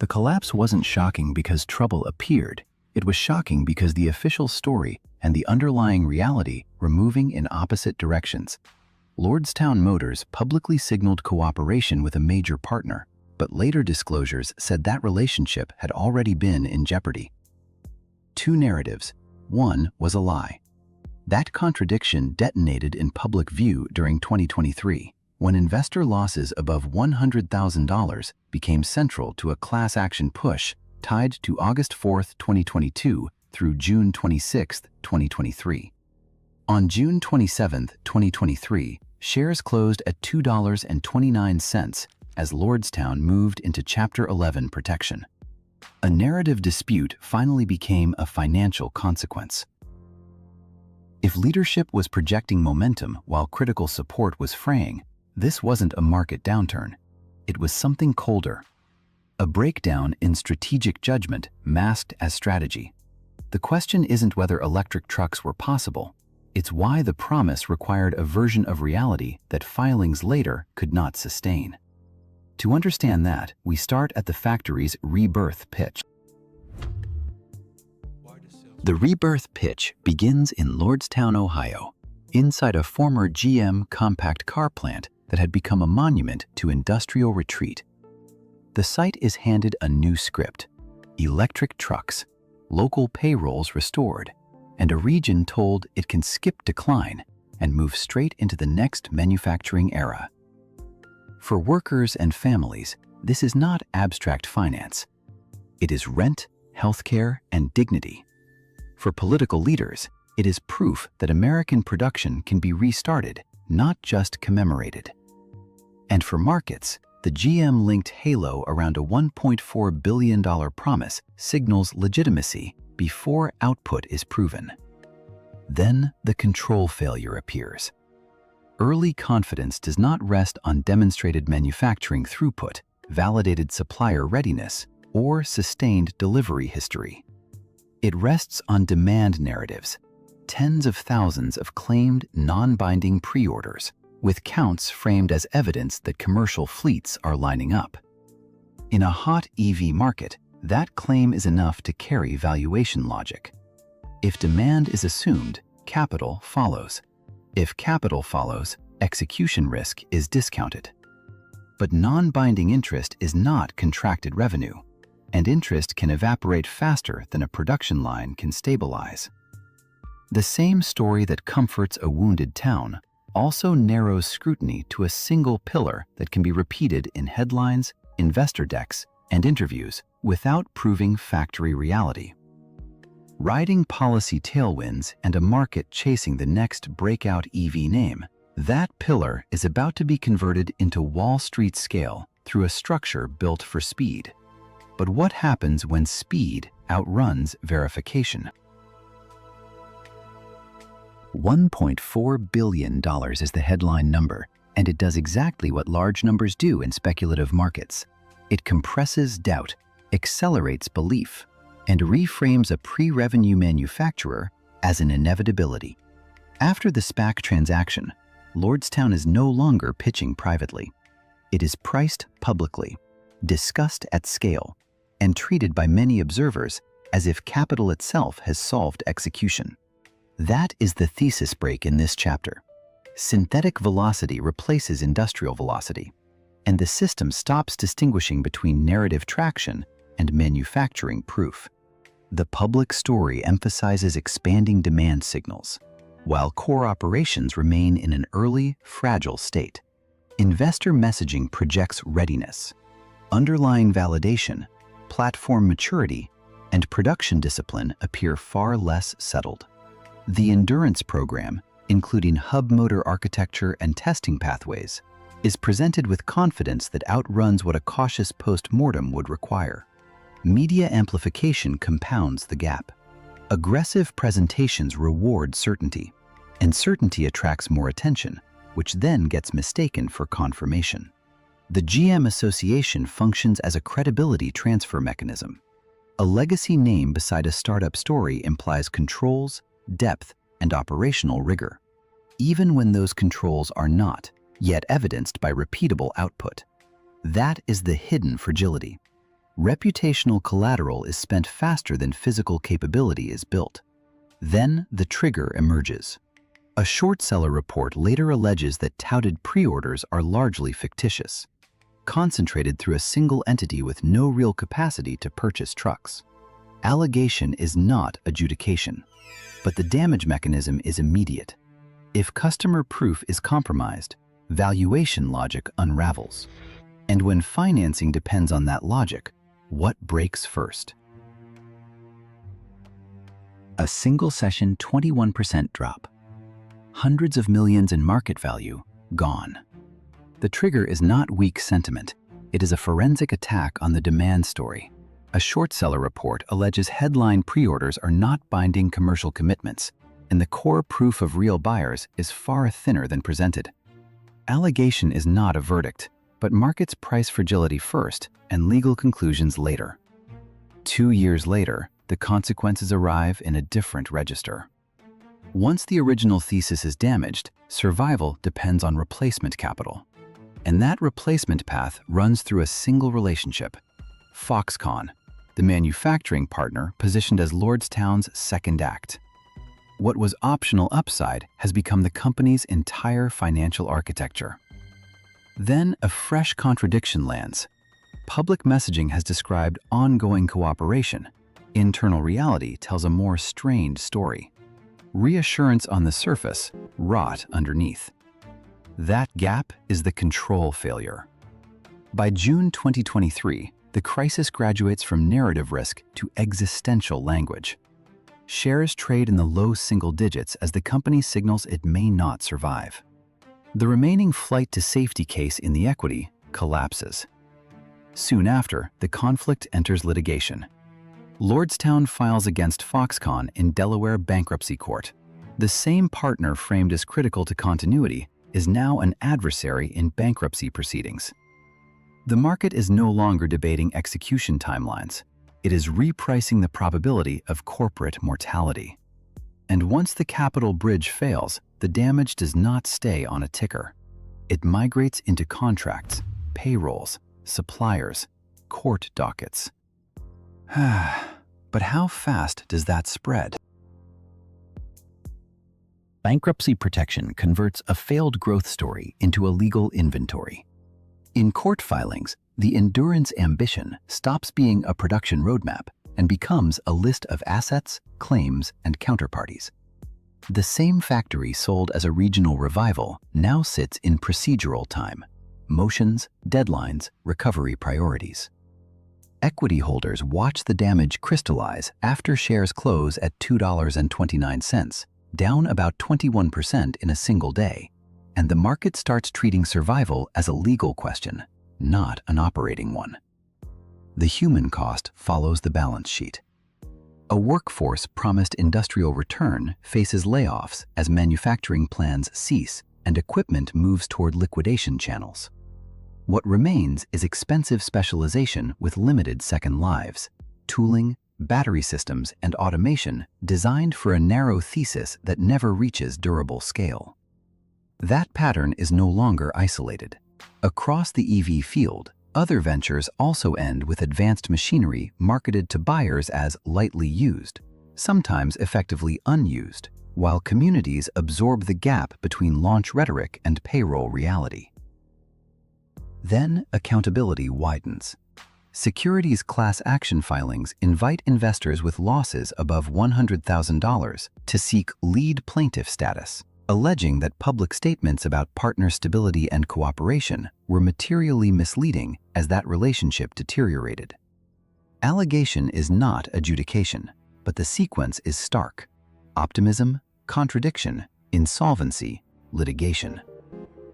The collapse wasn't shocking because trouble appeared. It was shocking because the official story and the underlying reality were moving in opposite directions. Lordstown Motors publicly signaled cooperation with a major partner, but later disclosures said that relationship had already been in jeopardy. Two narratives. One was a lie. That contradiction detonated in public view during 2023, when investor losses above $100,000 became central to a class action push tied to August 4, 2022 through June 26, 2023. On June 27, 2023, shares closed at $2.29 as Lordstown moved into Chapter 11 protection. A narrative dispute finally became a financial consequence. If leadership was projecting momentum while critical support was fraying, this wasn't a market downturn. It was something colder. A breakdown in strategic judgment masked as strategy. The question isn't whether electric trucks were possible. It's why the promise required a version of reality that filings later could not sustain. To understand that, we start at the factory's rebirth pitch. The rebirth pitch begins in Lordstown, Ohio, inside a former GM compact car plant that had become a monument to industrial retreat. The site is handed a new script: electric trucks, local payrolls restored, and a region told it can skip decline and move straight into the next manufacturing era. For workers and families, this is not abstract finance. It is rent, healthcare, and dignity. For political leaders, it is proof that American production can be restarted, not just commemorated. And for markets, the GM-linked halo around a $1.4 billion promise signals legitimacy before output is proven. Then the control failure appears. Early confidence does not rest on demonstrated manufacturing throughput, validated supplier readiness, or sustained delivery history. It rests on demand narratives, tens of thousands of claimed non-binding preorders, with counts framed as evidence that commercial fleets are lining up. In a hot EV market, that claim is enough to carry valuation logic. If demand is assumed, capital follows. If capital follows, execution risk is discounted. But non-binding interest is not contracted revenue, and interest can evaporate faster than a production line can stabilize. The same story that comforts a wounded town also narrows scrutiny to a single pillar that can be repeated in headlines, investor decks, and interviews without proving factory reality. Riding policy tailwinds and a market chasing the next breakout EV name, that pillar is about to be converted into Wall Street scale through a structure built for speed. But what happens when speed outruns verification? $1.4 billion is the headline number, and it does exactly what large numbers do in speculative markets. It compresses doubt, accelerates belief, and reframes a pre-revenue manufacturer as an inevitability. After the SPAC transaction, Lordstown is no longer pitching privately. It is priced publicly, discussed at scale, and treated by many observers as if capital itself has solved execution. That is the thesis break in this chapter. Synthetic velocity replaces industrial velocity, and the system stops distinguishing between narrative traction and manufacturing proof. The public story emphasizes expanding demand signals, while core operations remain in an early, fragile state. Investor messaging projects readiness. Underlying validation, platform maturity, and production discipline appear far less settled. The endurance program, including hub motor architecture and testing pathways, is presented with confidence that outruns what a cautious post-mortem would require. Media amplification compounds the gap. Aggressive presentations reward certainty, and certainty attracts more attention, which then gets mistaken for confirmation. The GM association functions as a credibility transfer mechanism. A legacy name beside a startup story implies controls, depth, and operational rigor, even when those controls are not yet evidenced by repeatable output. That is the hidden fragility. Reputational collateral is spent faster than physical capability is built. Then the trigger emerges. A short seller report later alleges that touted pre-orders are largely fictitious, concentrated through a single entity with no real capacity to purchase trucks. Allegation is not adjudication, but the damage mechanism is immediate. If customer proof is compromised, valuation logic unravels. And when financing depends on that logic, what breaks first? A single session 21% drop. Hundreds of millions in market value gone. The trigger is not weak sentiment. It is a forensic attack on the demand story. A short seller report alleges headline pre-orders are not binding commercial commitments, and the core proof of real buyers is far thinner than presented. Allegation is not a verdict, but markets price fragility first and legal conclusions later. 2 years later, the consequences arrive in a different register. Once the original thesis is damaged, survival depends on replacement capital. And that replacement path runs through a single relationship: Foxconn, the manufacturing partner positioned as Lordstown's second act. What was optional upside has become the company's entire financial architecture. Then a fresh contradiction lands. Public messaging has described ongoing cooperation. Internal reality tells a more strained story. Reassurance on the surface, rot underneath. That gap is the control failure. By June 2023, the crisis graduates from narrative risk to existential language. Shares trade in the low single digits as the company signals it may not survive. The remaining flight to safety case in the equity collapses. Soon after, the conflict enters litigation. Lordstown files against Foxconn in Delaware bankruptcy court. The same partner framed as critical to continuity is now an adversary in bankruptcy proceedings. The market is no longer debating execution timelines. It is repricing the probability of corporate mortality. And once the capital bridge fails, the damage does not stay on a ticker. It migrates into contracts, payrolls, suppliers, court dockets. But how fast does that spread? Bankruptcy protection converts a failed growth story into a legal inventory. In court filings, the endurance ambition stops being a production roadmap and becomes a list of assets, claims, and counterparties. The same factory sold as a regional revival now sits in procedural time: motions, deadlines, recovery priorities. Equity holders watch the damage crystallize after shares close at $2.29, down about 21% in a single day, and the market starts treating survival as a legal question, not an operating one. The human cost follows the balance sheet. A workforce promised industrial return faces layoffs as manufacturing plans cease and equipment moves toward liquidation channels. What remains is expensive specialization with limited second lives, tooling, battery systems, and automation designed for a narrow thesis that never reaches durable scale. That pattern is no longer isolated. Across the EV field, other ventures also end with advanced machinery marketed to buyers as lightly used, sometimes effectively unused, while communities absorb the gap between launch rhetoric and payroll reality. Then accountability widens. Securities class action filings invite investors with losses above $100,000 to seek lead plaintiff status, alleging that public statements about partner stability and cooperation were materially misleading as that relationship deteriorated. Allegation is not adjudication, but the sequence is stark: optimism, contradiction, insolvency, litigation.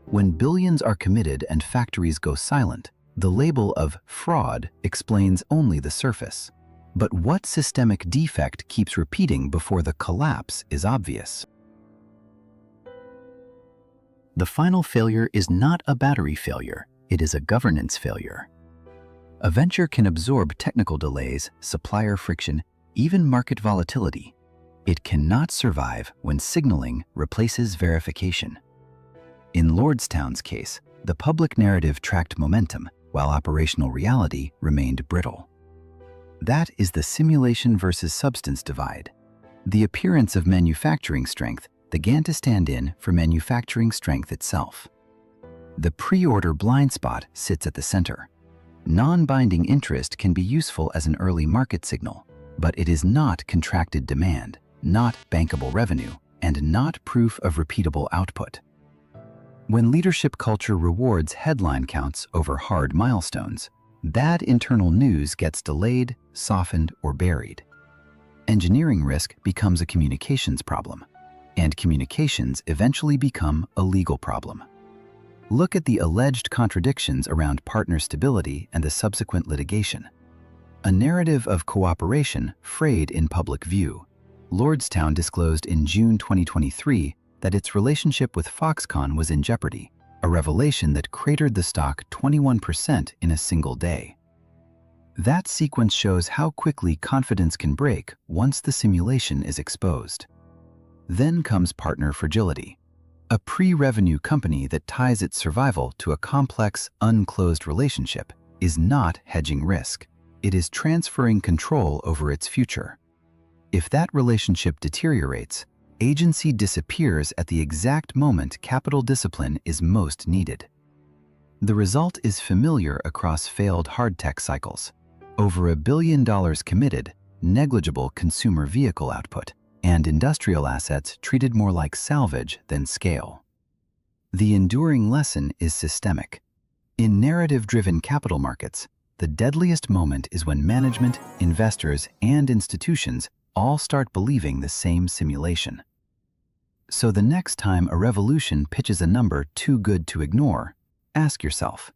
When billions are committed and factories go silent, the label of fraud explains only the surface. But what systemic defect keeps repeating before the collapse is obvious? The final failure is not a battery failure, it is a governance failure. A venture can absorb technical delays, supplier friction, even market volatility. It cannot survive when signaling replaces verification. In Lordstown's case, the public narrative tracked momentum, while operational reality remained brittle. That is the simulation versus substance divide. The appearance of manufacturing strength began to stand in for manufacturing strength itself. The pre-order blind spot sits at the center. Non-binding interest can be useful as an early market signal, but it is not contracted demand, not bankable revenue, and not proof of repeatable output. When leadership culture rewards headline counts over hard milestones, bad internal news gets delayed, softened, or buried. Engineering risk becomes a communications problem, and communications eventually become a legal problem. Look at the alleged contradictions around partner stability and the subsequent litigation. A narrative of cooperation frayed in public view. Lordstown disclosed in June 2023 that its relationship with Foxconn was in jeopardy, a revelation that cratered the stock 21% in a single day. That sequence shows how quickly confidence can break once the simulation is exposed. Then comes partner fragility. A pre-revenue company that ties its survival to a complex, unclosed relationship is not hedging risk. It is transferring control over its future. If that relationship deteriorates, agency disappears at the exact moment capital discipline is most needed. The result is familiar across failed hard tech cycles. Over $1 billion committed, negligible consumer vehicle output, and industrial assets treated more like salvage than scale. The enduring lesson is systemic. In narrative-driven capital markets, the deadliest moment is when management, investors, and institutions all start believing the same simulation. So the next time a revolution pitches a number too good to ignore, ask yourself,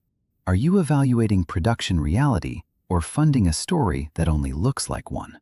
are you evaluating production reality or funding a story that only looks like one?